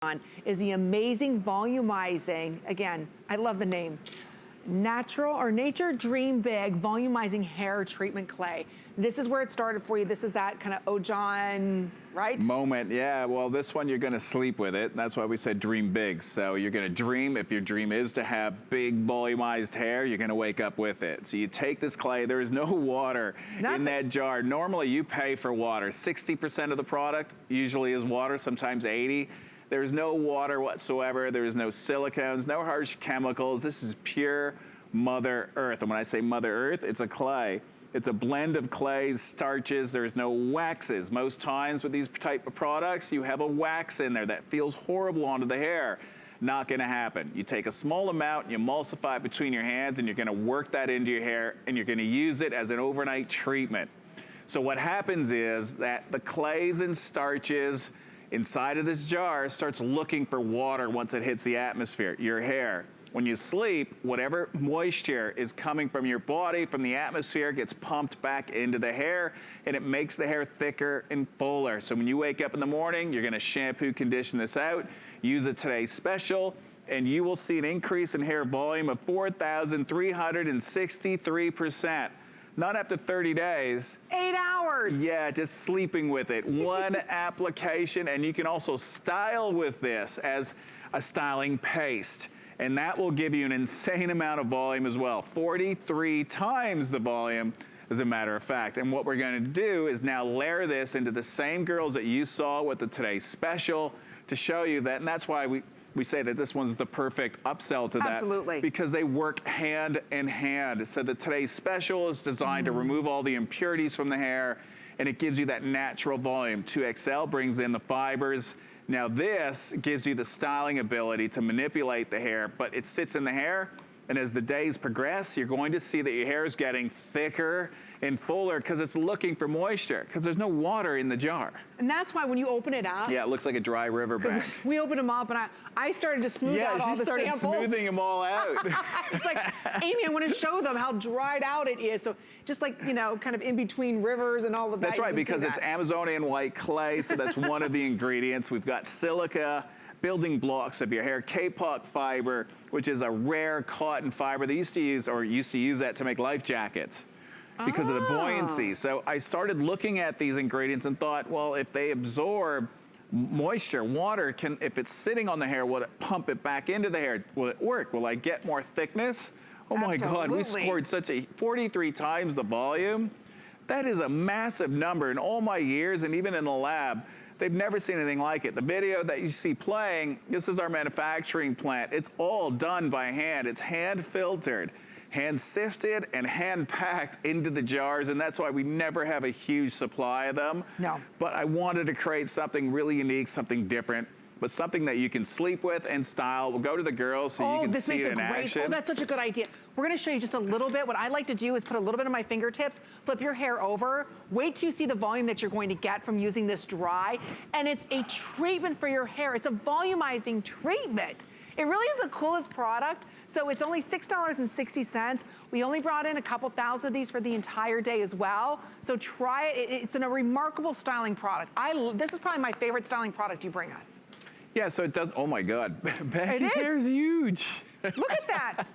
on is the amazing volumizing, again, I love the name, Nature Dream Big Volumizing Hair Treatment Clay. This is where it started for you. This is that kind of Ojon, right? Moment, yeah. Well, this one, you're gonna sleep with it. That's why we said dream big. So you're gonna dream, if your dream is to have big volumized hair, you're gonna wake up with it. So you take this clay, there is no water in that jar. Normally you pay for water. 60% of the product usually is water, sometimes 80. There's no water whatsoever. There is no silicones, no harsh chemicals. This is pure Mother Earth. And when I say Mother Earth, it's a clay. It's a blend of clays, starches. There's no waxes. Most times with these type of products, you have a wax in there that feels horrible onto the hair. Not gonna happen. You take a small amount, you emulsify it between your hands, and you're gonna work that into your hair, and you're gonna use it as an overnight treatment. So what happens is that the clays and starches inside of this jar starts looking for water once it hits the atmosphere, your hair. When you sleep, whatever moisture is coming from your body, from the atmosphere, gets pumped back into the hair, and it makes the hair thicker and fuller. So when you wake up in the morning, you're gonna shampoo, condition this out, use a Today's Special, and you will see an increase in hair volume of 4,363%. Not after 30 days. 8 hours. Yeah, just sleeping with it. One application, and you can also style with this as a styling paste. And that will give you an insane amount of volume as well. 43 times the volume, as a matter of fact. And what we're gonna do is now layer this into the same girls that you saw with the Today's Special to show you that, and that's why we say that this one's the perfect upsell to that. Absolutely. Because they work hand in hand. So the Today's Special is designed to remove all the impurities from the hair, and it gives you that natural volume. 2XL brings in the fibers. Now this gives you the styling ability to manipulate the hair, but it sits in the hair, and as the days progress, you're going to see that your hair is getting thicker and fuller because it's looking for moisture, because there's no water in the jar. And that's why when you open it up. Yeah, it looks like a dry riverbank. We opened them up and I started to smooth out all the samples. Yeah, she started smoothing them all out. It's like, Amy, I want to show them how dried out it is. So just like, you know, kind of in between rivers and all of that. That's right, because it's Amazonian white clay, so that's one of the ingredients. We've got silica, building blocks of your hair, Kapok fiber, which is a rare cotton fiber. They used to use that to make life jackets because of the buoyancy. So I started looking at these ingredients and thought, well, if they absorb moisture, water, if it's sitting on the hair, will it pump it back into the hair? Will it work? Will I get more thickness? Oh my God, we scored such a 43 times the volume. That is a massive number. In all my years, and even in the lab, they've never seen anything like it. The video that you see playing, this is our manufacturing plant. It's all done by hand. It's hand filtered, hand sifted, and hand packed into the jars, and that's why we never have a huge supply of them. No. But I wanted to create something really unique, something different, but something that you can sleep with and style. We'll go to the girls so you can see it in action. Oh, that's such a good idea. We're gonna show you just a little bit. What I like to do is put a little bit of my fingertips, flip your hair over, wait till you see the volume that you're going to get from using this dry, and it's a treatment for your hair. It's a volumizing treatment. It really is the coolest product. So it's only $6.60. We only brought in a couple thousand of these for the entire day as well. So try it. It's a remarkable styling product. This is probably my favorite styling product you bring us. Yeah, so it does, oh my God, Becky's hair is huge. Look at that.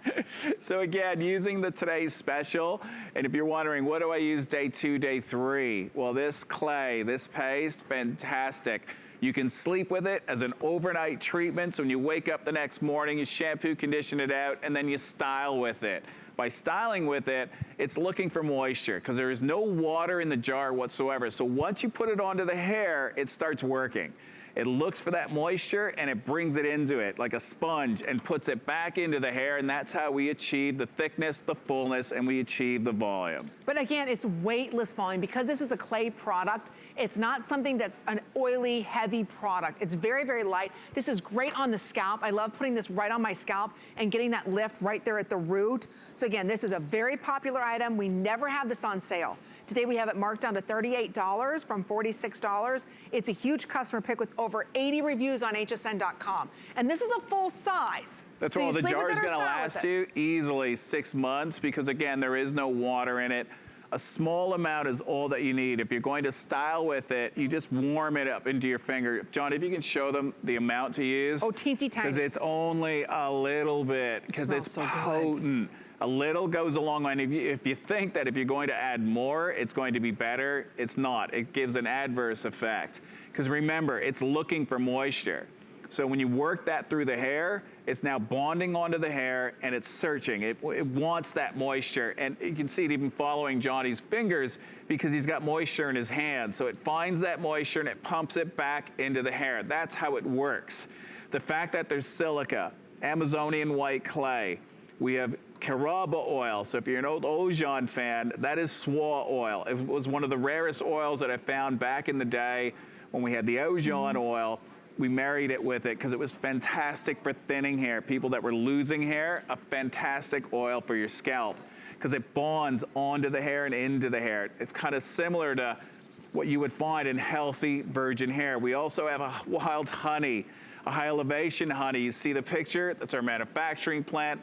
So again, using the Today's Special, and if you're wondering, what do I use day 2, day 3? Well, this clay, this paste, fantastic. You can sleep with it as an overnight treatment. So when you wake up the next morning, you shampoo, condition it out, and then you style with it. By styling with it, it's looking for moisture because there is no water in the jar whatsoever. So once you put it onto the hair, it starts working. It looks for that moisture and it brings it into it like a sponge and puts it back into the hair, and that's how we achieve the thickness, the fullness, and we achieve the volume. But again, it's weightless volume because this is a clay product. It's not something that's an oily, heavy product. It's very, very light. This is great on the scalp. I love putting this right on my scalp and getting that lift right there at the root. So again, this is a very popular item. We never have this on sale. Today we have it marked down to $38 from $46. It's a huge customer pick with over 80 reviews on hsn.com. And this is a full size. That's all. The jar is going to last you easily 6 months because, again, there is no water in it. A small amount is all that you need. If you're going to style with it, you just warm it up into your finger. John, if you can show them the amount to use. Oh, teensy tiny. Because it's only a little bit, because it's so potent. A little goes a long way. And if you think that if you're going to add more, it's going to be better, it's not. It gives an adverse effect. Because remember, it's looking for moisture. So when you work that through the hair, it's now bonding onto the hair and it's searching. It wants that moisture. And you can see it even following Johnny's fingers because he's got moisture in his hand. So it finds that moisture and it pumps it back into the hair. That's how it works. The fact that there's silica, Amazonian white clay, we have caraba oil. So if you're an old Ojon fan, that is swa oil. It was one of the rarest oils that I found back in the day when we had the Ojon oil. We married it with it because it was fantastic for thinning hair. People that were losing hair, a fantastic oil for your scalp because it bonds onto the hair and into the hair. It's kind of similar to what you would find in healthy virgin hair. We also have a wild honey, a high elevation honey. You see the picture? That's our manufacturing plant.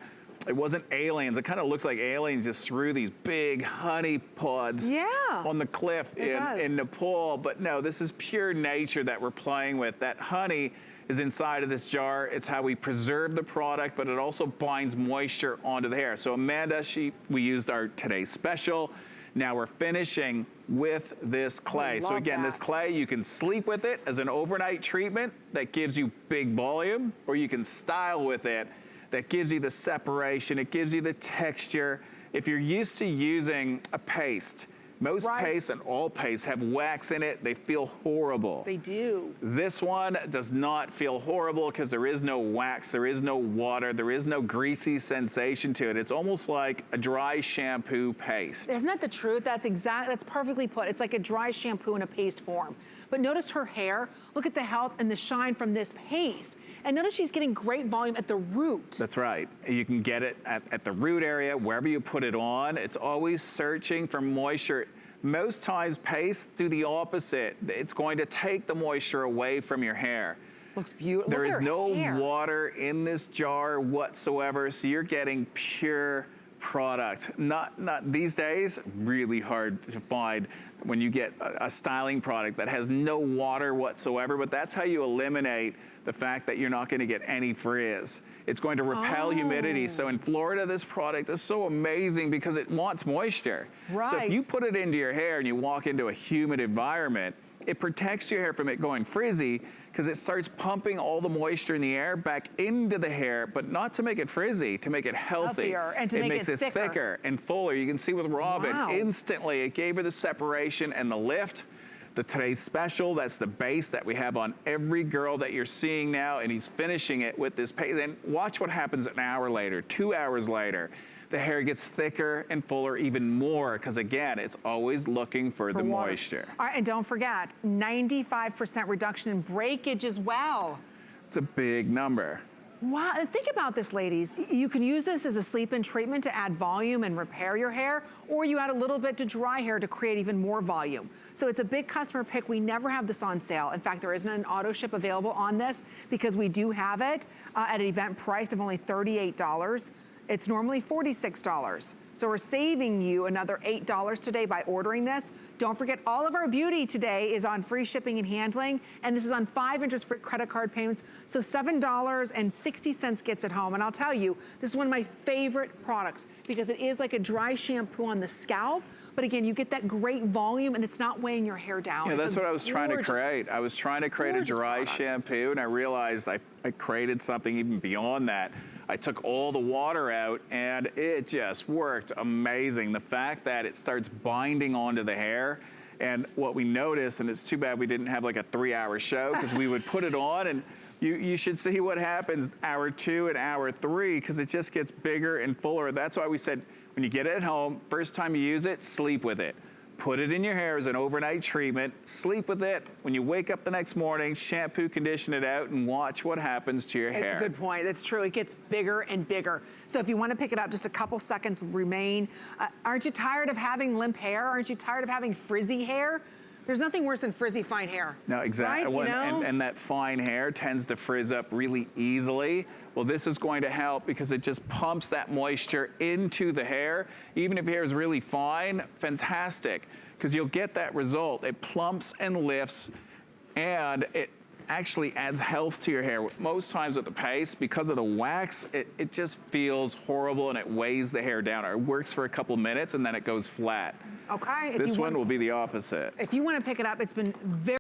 It wasn't aliens. It kind of looks like aliens just threw these big honey pods on the cliff in Nepal. But no, this is pure nature that we're playing with. That honey is inside of this jar. It's how we preserve the product, but it also binds moisture onto the hair. So Amanda, we used our today's special. Now we're finishing with this clay. So again, this clay, you can sleep with it as an overnight treatment that gives you big volume, or you can style with it that gives you the separation, it gives you the texture. If you're used to using a paste, most pastes and all pastes have wax in it. They feel horrible. They do. This one does not feel horrible because there is no wax, there is no water, there is no greasy sensation to it. It's almost like a dry shampoo paste. Isn't that the truth? That's perfectly put. It's like a dry shampoo in a paste form. But notice her hair. Look at the health and the shine from this paste. And notice she's getting great volume at the root. That's right. You can get it at the root area, wherever you put it on. It's always searching for moisture. Most times paste do the opposite. It's going to take the moisture away from your hair. Looks beautiful. There is no water in this jar whatsoever, so you're getting pure product. Not these days, really hard to find when you get a styling product that has no water whatsoever, but that's how you eliminate the fact that you're not going to get any frizz. It's going to repel humidity. So in Florida, this product is so amazing because it wants moisture. So if you put it into your hair and you walk into a humid environment, it protects your hair from it going frizzy because it starts pumping all the moisture in the air back into the hair, but not to make it frizzy, to make it healthy. And to it make makes it thicker and fuller. You can see with Robin, instantly it gave her the separation and the lift. The today's special, that's the base that we have on every girl that you're seeing now, and he's finishing it with this paste. Then watch what happens an hour later, 2 hours later. The hair gets thicker and fuller even more because, again, it's always looking for the moisture. All right, and don't forget, 95% reduction in breakage as well. It's a big number. Wow, and think about this, ladies. You can use this as a sleep-in treatment to add volume and repair your hair, or you add a little bit to dry hair to create even more volume. So it's a big customer pick. We never have this on sale. In fact, there isn't an auto ship available on this because we do have it at an event priced of only $38. It's normally $46. So we're saving you another $8 today by ordering this. Don't forget, all of our beauty today is on free shipping and handling, and this is on 5 interest-free credit card payments. So $7.60 gets it home. And I'll tell you, this is one of my favorite products because it is like a dry shampoo on the scalp. But again, you get that great volume and it's not weighing your hair down. Yeah, that's what I was trying to create. I was trying to create a dry shampoo, and I realized I created something even beyond that. I took all the water out and it just worked amazing. The fact that it starts binding onto the hair, and what we noticed, and it's too bad we didn't have like a 3-hour show because we would put it on and you should see what happens hour 2 and hour 3 because it just gets bigger and fuller. That's why we said when you get it at home, first time you use it, sleep with it. Put it in your hair as an overnight treatment, sleep with it. When you wake up the next morning, shampoo, condition it out, and watch what happens to your hair. That's a good point. That's true. It gets bigger and bigger. So if you want to pick it up, just a couple seconds remain. Aren't you tired of having limp hair? Aren't you tired of having frizzy hair? There's nothing worse than frizzy fine hair. No, exactly. Right? You know? And that fine hair tends to frizz up really easily. Well, this is going to help because it just pumps that moisture into the hair. Even if your hair is really fine, fantastic, because you'll get that result. It plumps and lifts, and it actually adds health to your hair. Most times with the paste, because of the wax, it just feels horrible and it weighs the hair down. It works for a couple minutes and then it goes flat. Okay. This one will be the opposite. If you want to pick it up, it's been very